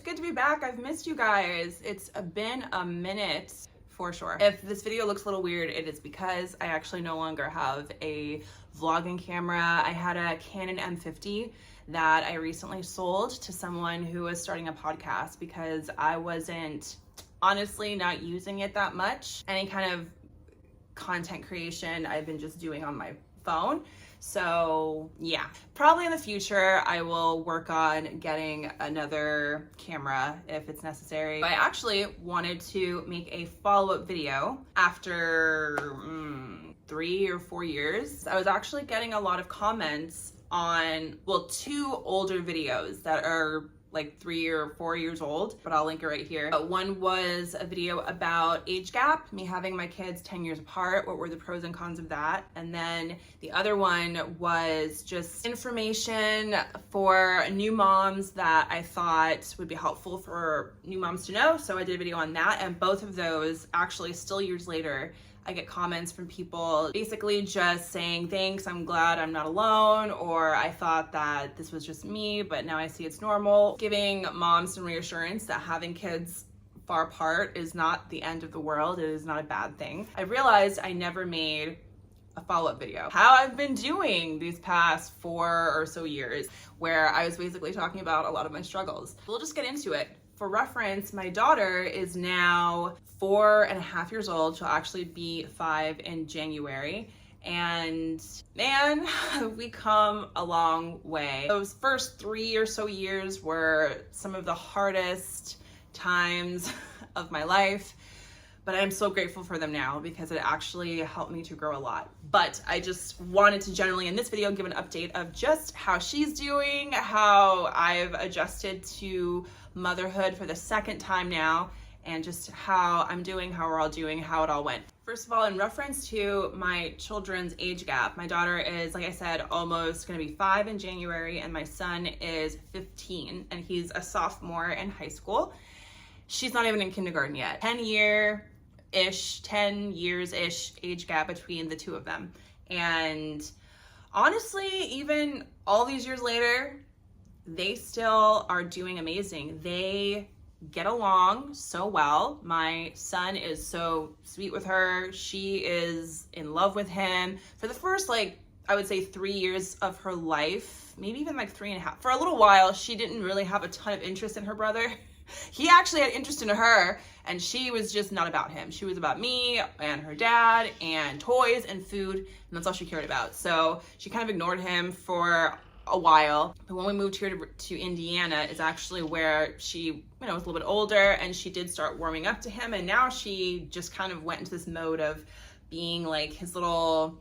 good to be back. I've missed you guys. It's been a minute for sure. If this video looks a little weird, it is because I actually no longer have a vlogging camera. I had a Canon M50 that I recently sold to someone who was starting a podcast because I wasn't honestly not using it that much. Any kind of content creation I've been just doing on my phone. So yeah, probably in the future I will work on getting another camera if it's necessary. I actually wanted to make a follow-up video after 3 or 4 years. I was actually getting a lot of comments on, well, 2 older videos that are like 3 or 4 years old, but I'll link it right here. One was a video about age gap, me having my kids 10 years apart, what were the pros and cons of that. And then the other one was just information for new moms that I thought would be helpful for new moms to know. So I did a video on that, and both of those actually still years later, I get comments from people basically just saying, thanks, I'm glad I'm not alone, or I thought that this was just me, but now I see it's normal. Giving moms some reassurance that having kids far apart is not the end of the world. It is not a bad thing. I realized I never made a follow-up video. How I've been doing these past 4 or so years, where I was basically talking about a lot of my struggles. We'll just get into it. For reference, my daughter is now 4.5 years old. She'll actually be 5 in January. And man, we come a long way. Those first 3 or so years were some of the hardest times of my life, but I'm so grateful for them now because it actually helped me to grow a lot. But I just wanted to generally in this video give an update of just how she's doing, how I've adjusted to motherhood for the 2nd time now, and just how I'm doing, how we're all doing, how it all went. First of all, in reference to my children's age gap, my daughter is, like I said, almost gonna be 5 in January, and my son is 15, and he's a sophomore in high school. She's not even in kindergarten yet. 10 years-ish age gap between the two of them. And honestly, even all these years later, they still are doing amazing. They get along so well. My son is so sweet with her. She is in love with him. For the first, I would say 3 years of her life, maybe even 3.5. For a little while, she didn't really have a ton of interest in her brother. He actually had interest in her, and she was just not about him. She was about me and her dad and toys and food, and that's all she cared about. So she kind of ignored him for a while. But when we moved here to Indiana is actually where she, was a little bit older, and she did start warming up to him. And now she just kind of went into this mode of being like his little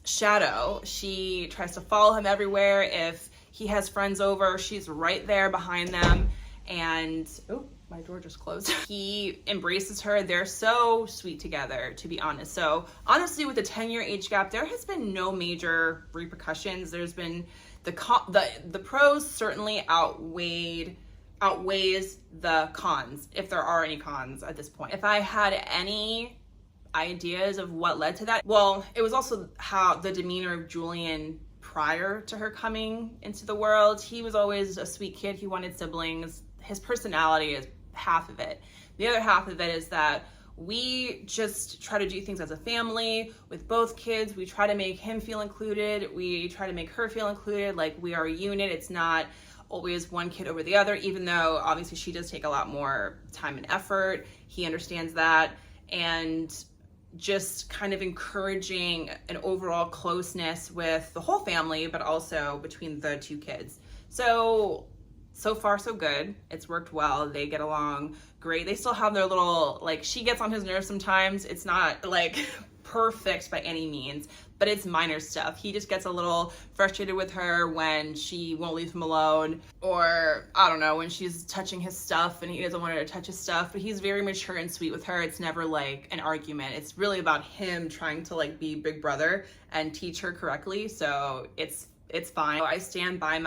shadow. She tries to follow him everywhere. If he has friends over, she's right there behind them. And, oh, my door just closed. He embraces her. They're so sweet together, to be honest. So honestly, with the 10-year age gap, there has been no major repercussions. There's been the pros certainly outweighs the cons, if there are any cons at this point. If I had any ideas of what led to that, well, it was also how the demeanor of Julian prior to her coming into the world. He was always a sweet kid. He wanted siblings. His personality is half of it. The other half of it is that we just try to do things as a family with both kids. We try to make him feel included. We try to make her feel included. Like, we are a unit. It's not always one kid over the other, even though obviously she does take a lot more time and effort. He understands that. And just kind of encouraging an overall closeness with the whole family, but also between the 2 kids. So far so good. It's worked well. They get along great. They still have their little, she gets on his nerves sometimes. It's not perfect by any means, but it's minor stuff. He just gets a little frustrated with her when she won't leave him alone, or I don't know, when she's touching his stuff and he doesn't want her to touch his stuff. But he's very mature and sweet with her. It's never an argument. It's really about him trying to be big brother and teach her correctly. So it's fine. I stand by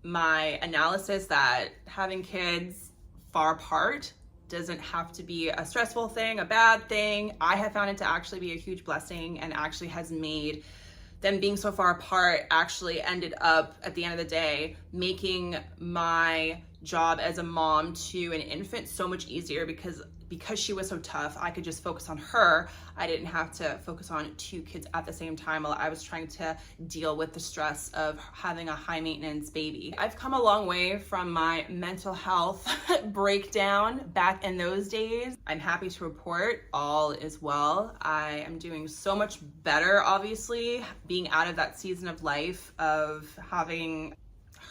my analysis that having kids far apart doesn't have to be a stressful thing, a bad thing. I have found it to actually be a huge blessing, and actually has made them being so far apart actually ended up, at the end of the day, making my job as a mom to an infant so much easier, because she was so tough, I could just focus on her. I didn't have to focus on 2 kids at the same time while I was trying to deal with the stress of having a high maintenance baby. I've come a long way from my mental health breakdown back in those days. I'm happy to report all is well. I am doing so much better, obviously, being out of that season of life of having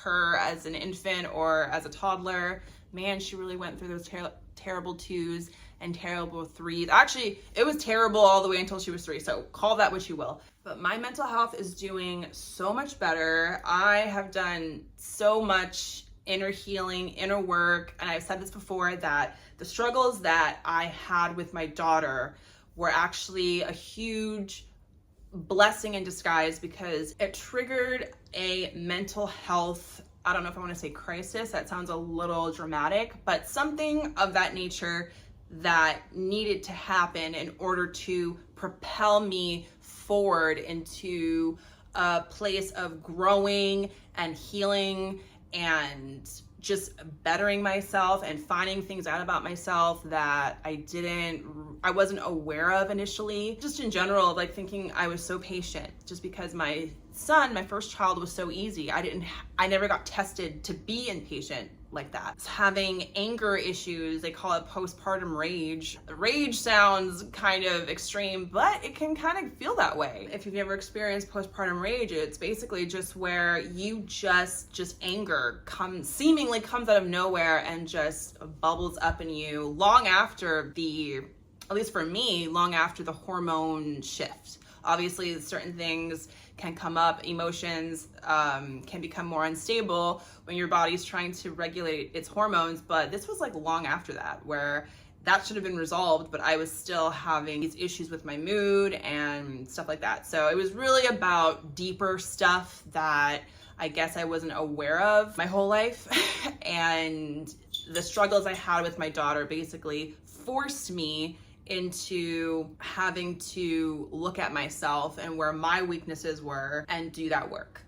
her as an infant or as a toddler. Man, she really went through those terrible 2s and terrible 3s. Actually, it was terrible all the way until she was 3, so call that what you will. But my mental health is doing so much better. I have done so much inner healing, inner work, and I've said this before, that the struggles that I had with my daughter were actually a huge blessing in disguise, because it triggered a mental health, I don't know if I want to say crisis, that sounds a little dramatic, but something of that nature that needed to happen in order to propel me forward into a place of growing and healing and just bettering myself and finding things out about myself that I wasn't aware of initially. Just in general, like thinking I was so patient, just because my son, my first child, was so easy. I never got tested to be impatient like that. Having anger issues, they call it postpartum rage. Rage sounds kind of extreme, but it can kind of feel that way. If you've never experienced postpartum rage, it's basically just where you just anger seemingly comes out of nowhere and just bubbles up in you long after at least for me, long after the hormone shift. Obviously, certain things can come up, emotions can become more unstable when your body's trying to regulate its hormones, but this was like long after that, where that should have been resolved, but I was still having these issues with my mood and stuff like that. So it was really about deeper stuff that I guess I wasn't aware of my whole life. And the struggles I had with my daughter basically forced me into having to look at myself and where my weaknesses were and do that work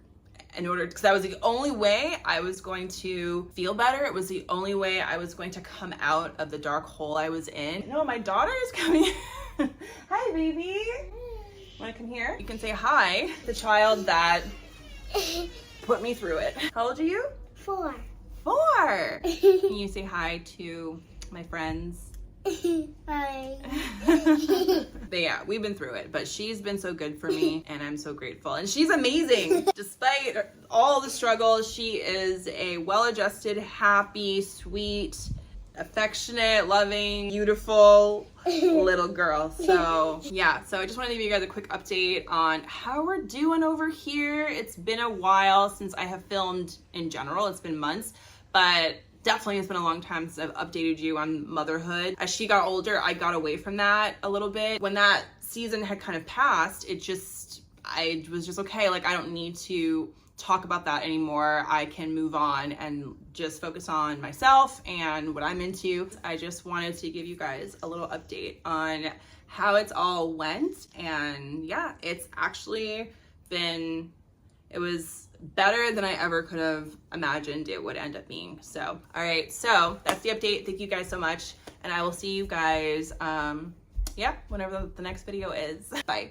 because that was the only way I was going to feel better. It was the only way I was going to come out of the dark hole I was in. No, my daughter is coming. Hi, baby. Want to come here? You can say hi. The child that put me through it. How old are you? 4. 4. Can you say hi to my friends? Hi. But yeah, we've been through it, but she's been so good for me and I'm so grateful. And she's amazing. Despite all the struggles, she is a well-adjusted, happy, sweet, affectionate, loving, beautiful little girl. So yeah, so I just wanted to give you guys a quick update on how we're doing over here. It's been a while since I have filmed in general. It's been months, but definitely it's been a long time since I've updated you on motherhood. As she got older, I got away from that a little bit. When that season had kind of passed, I was just okay, like I don't need to talk about that anymore. I can move on and just focus on myself and what I'm into. I just wanted to give you guys a little update on how it's all went. And yeah, it's actually it was better than I ever could have imagined it would end up being. So, all right, so that's the update. Thank you guys so much. And I will see you guys, whenever the next video is. Bye.